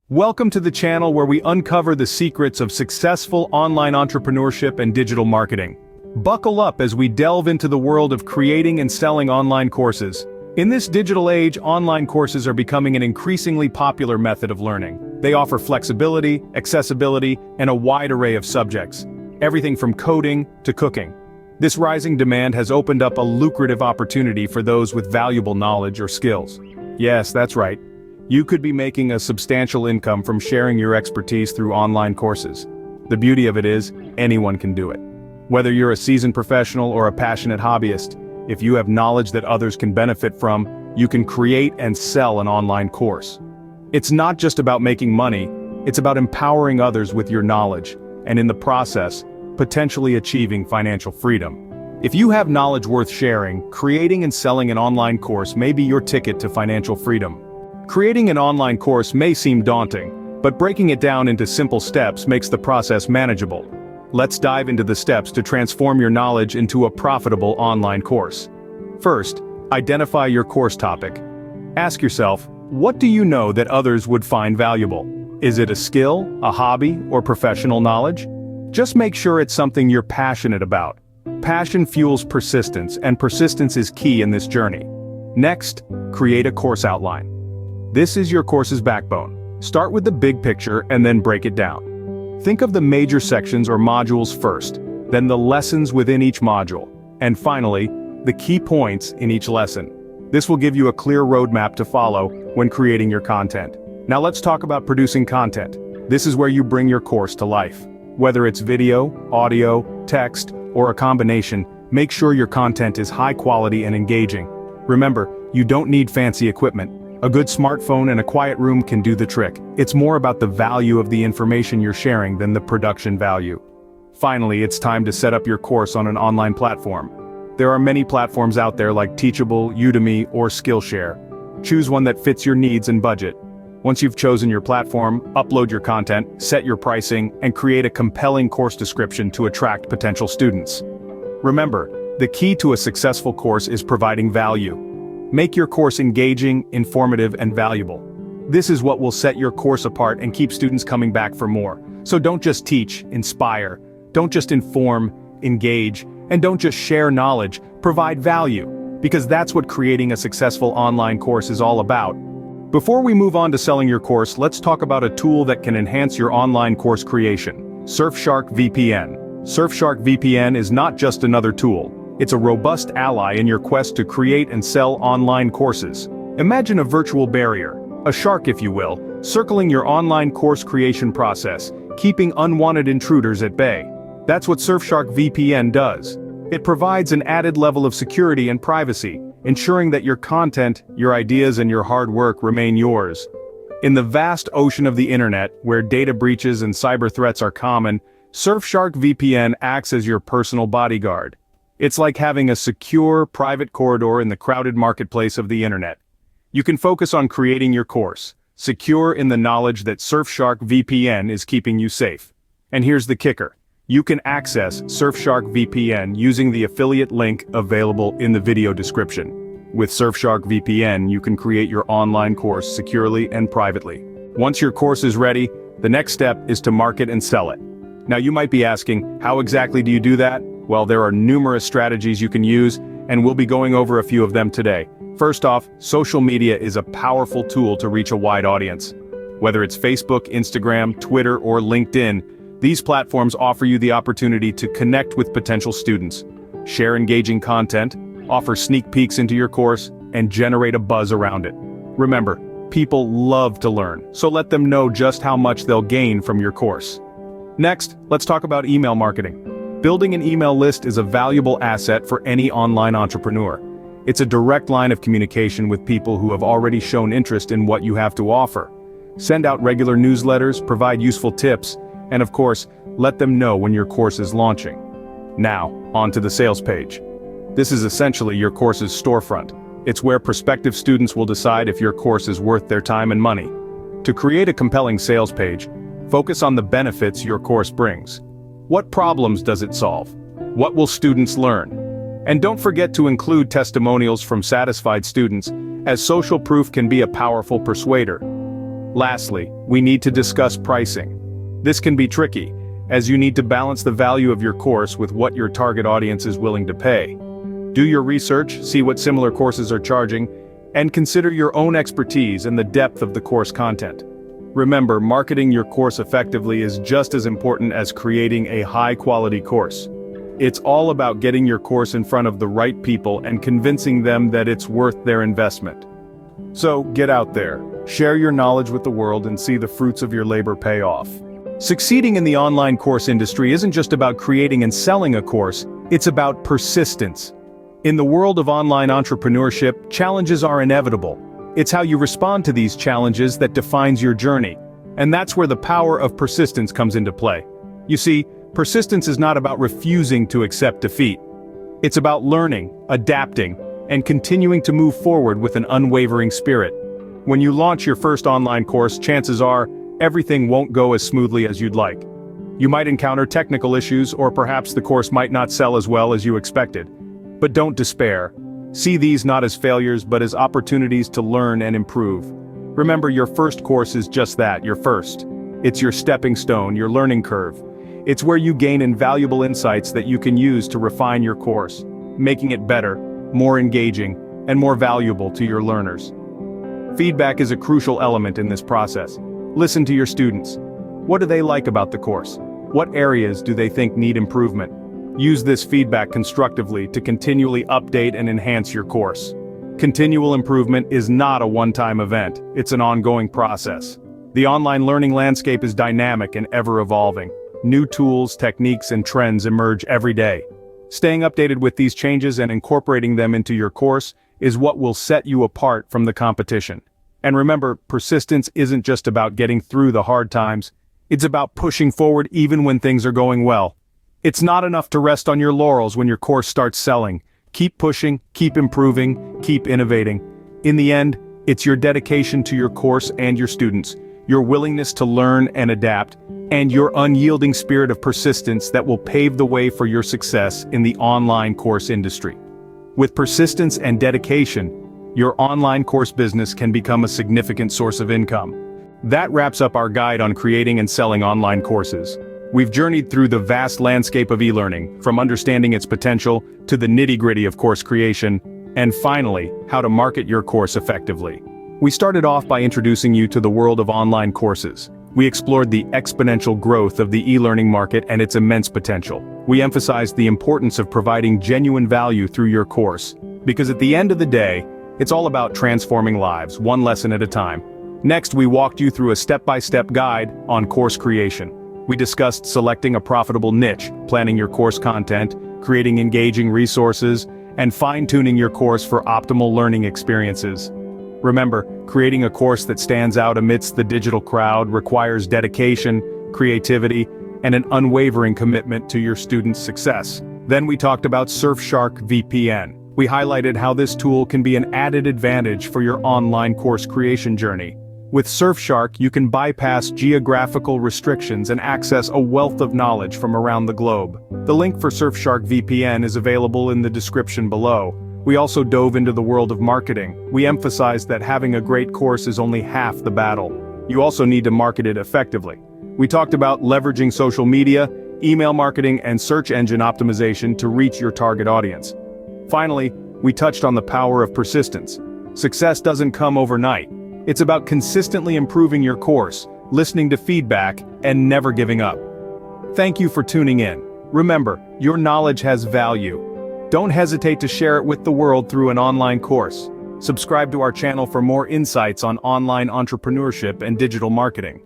Welcome to the channel where we uncover the secrets of successful online entrepreneurship and digital marketing. Buckle up as we delve into the world of creating and selling online courses. In this digital age, online courses are becoming an increasingly popular method of learning. They offer flexibility, accessibility, and a wide array of subjects, everything from coding to cooking. This rising demand has opened up a lucrative opportunity for those with valuable knowledge or skills. Yes, that's right. You could be making a substantial income from sharing your expertise through online courses. The beauty of it is, anyone can do it. Whether you're a seasoned professional or a passionate hobbyist, if you have knowledge that others can benefit from, you can create and sell an online course. It's not just about making money, it's about empowering others with your knowledge, and in the process, potentially achieving financial freedom. If you have knowledge worth sharing, creating and selling an online course may be your ticket to financial freedom. Creating an online course may seem daunting, but breaking it down into simple steps makes the process manageable. Let's dive into the steps to transform your knowledge into a profitable online course. First, identify your course topic. Ask yourself, what do you know that others would find valuable? Is it a skill, a hobby, or professional knowledge? Just make sure it's something you're passionate about. Passion fuels persistence, and persistence is key in this journey. Next, create a course outline. This is your course's backbone. Start with the big picture and then break it down. Think of the major sections or modules first, then the lessons within each module, and finally, the key points in each lesson. This will give you a clear roadmap to follow when creating your content. Now let's talk about producing content. This is where you bring your course to life. Whether it's video, audio, text, or a combination, make sure your content is high quality and engaging. Remember, you don't need fancy equipment. A good smartphone and a quiet room can do the trick. It's more about the value of the information you're sharing than the production value. Finally, it's time to set up your course on an online platform. There are many platforms out there like Teachable, Udemy, or Skillshare. Choose one that fits your needs and budget. Once you've chosen your platform, upload your content, set your pricing, and create a compelling course description to attract potential students. Remember, the key to a successful course is providing value. Make your course engaging, informative, and valuable. This is what will set your course apart and keep students coming back for more. So don't just teach, inspire. Don't just inform, engage, and don't just share knowledge, provide value. Because that's what creating a successful online course is all about. Before we move on to selling your course, let's talk about a tool that can enhance your online course creation: Surfshark VPN. Surfshark VPN is not just another tool. It's a robust ally in your quest to create and sell online courses. Imagine a virtual barrier, a shark if you will, circling your online course creation process, keeping unwanted intruders at bay. That's what Surfshark VPN does. It provides an added level of security and privacy, ensuring that your content, your ideas, and your hard work remain yours. In the vast ocean of the internet, where data breaches and cyber threats are common, Surfshark VPN acts as your personal bodyguard. It's like having a secure, private corridor in the crowded marketplace of the internet. You can focus on creating your course, secure in the knowledge that Surfshark VPN is keeping you safe. And here's the kicker. You can access Surfshark VPN using the affiliate link available in the video description. With Surfshark VPN, you can create your online course securely and privately. Once your course is ready, the next step is to market and sell it. Now you might be asking, how exactly do you do that? Well, there are numerous strategies you can use, and we'll be going over a few of them today. First off, social media is a powerful tool to reach a wide audience. Whether it's Facebook, Instagram, Twitter, or LinkedIn, these platforms offer you the opportunity to connect with potential students, share engaging content, offer sneak peeks into your course, and generate a buzz around it. Remember, people love to learn, so let them know just how much they'll gain from your course. Next, let's talk about email marketing. Building an email list is a valuable asset for any online entrepreneur. It's a direct line of communication with people who have already shown interest in what you have to offer. Send out regular newsletters, provide useful tips, and of course, let them know when your course is launching. Now, on to the sales page. This is essentially your course's storefront. It's where prospective students will decide if your course is worth their time and money. To create a compelling sales page, focus on the benefits your course brings. What problems does it solve? What will students learn? And don't forget to include testimonials from satisfied students, as social proof can be a powerful persuader. Lastly, we need to discuss pricing. This can be tricky, as you need to balance the value of your course with what your target audience is willing to pay. Do your research, see what similar courses are charging, and consider your own expertise and the depth of the course content. Remember, marketing your course effectively is just as important as creating a high-quality course. It's all about getting your course in front of the right people and convincing them that it's worth their investment. So, get out there, share your knowledge with the world and see the fruits of your labor pay off. Succeeding in the online course industry isn't just about creating and selling a course, it's about persistence. In the world of online entrepreneurship, challenges are inevitable. It's how you respond to these challenges that defines your journey. And that's where the power of persistence comes into play. You see, persistence is not about refusing to accept defeat. It's about learning, adapting, and continuing to move forward with an unwavering spirit. When you launch your first online course, chances are, everything won't go as smoothly as you'd like. You might encounter technical issues, or perhaps the course might not sell as well as you expected. But don't despair. See these not as failures but as opportunities to learn and improve. Remember, your first course is just that, your first. It's your stepping stone, your learning curve. It's where you gain invaluable insights that you can use to refine your course, making it better, more engaging, and more valuable to your learners. Feedback is a crucial element in this process. Listen to your students. What do they like about the course? What areas do they think need improvement? Use this feedback constructively to continually update and enhance your course. Continual improvement is not a one-time event, it's an ongoing process. The online learning landscape is dynamic and ever-evolving. New tools, techniques, and trends emerge every day. Staying updated with these changes and incorporating them into your course is what will set you apart from the competition. And remember, persistence isn't just about getting through the hard times, it's about pushing forward even when things are going well. It's not enough to rest on your laurels when your course starts selling. Keep pushing, keep improving, keep innovating. In the end, it's your dedication to your course and your students, your willingness to learn and adapt, and your unyielding spirit of persistence that will pave the way for your success in the online course industry. With persistence and dedication, your online course business can become a significant source of income. That wraps up our guide on creating and selling online courses. We've journeyed through the vast landscape of e-learning, from understanding its potential to the nitty-gritty of course creation, and finally, how to market your course effectively. We started off by introducing you to the world of online courses. We explored the exponential growth of the e-learning market and its immense potential. We emphasized the importance of providing genuine value through your course, because at the end of the day, it's all about transforming lives, one lesson at a time. Next, we walked you through a step-by-step guide on course creation. We discussed selecting a profitable niche, planning your course content, creating engaging resources, and fine-tuning your course for optimal learning experiences. Remember, creating a course that stands out amidst the digital crowd requires dedication, creativity, and an unwavering commitment to your students' success. Then we talked about Surfshark VPN. We highlighted how this tool can be an added advantage for your online course creation journey. With Surfshark, you can bypass geographical restrictions and access a wealth of knowledge from around the globe. The link for Surfshark VPN is available in the description below. We also dove into the world of marketing. We emphasized that having a great course is only half the battle. You also need to market it effectively. We talked about leveraging social media, email marketing, and search engine optimization to reach your target audience. Finally, we touched on the power of persistence. Success doesn't come overnight. It's about consistently improving your course, listening to feedback, and never giving up. Thank you for tuning in. Remember, your knowledge has value. Don't hesitate to share it with the world through an online course. Subscribe to our channel for more insights on online entrepreneurship and digital marketing.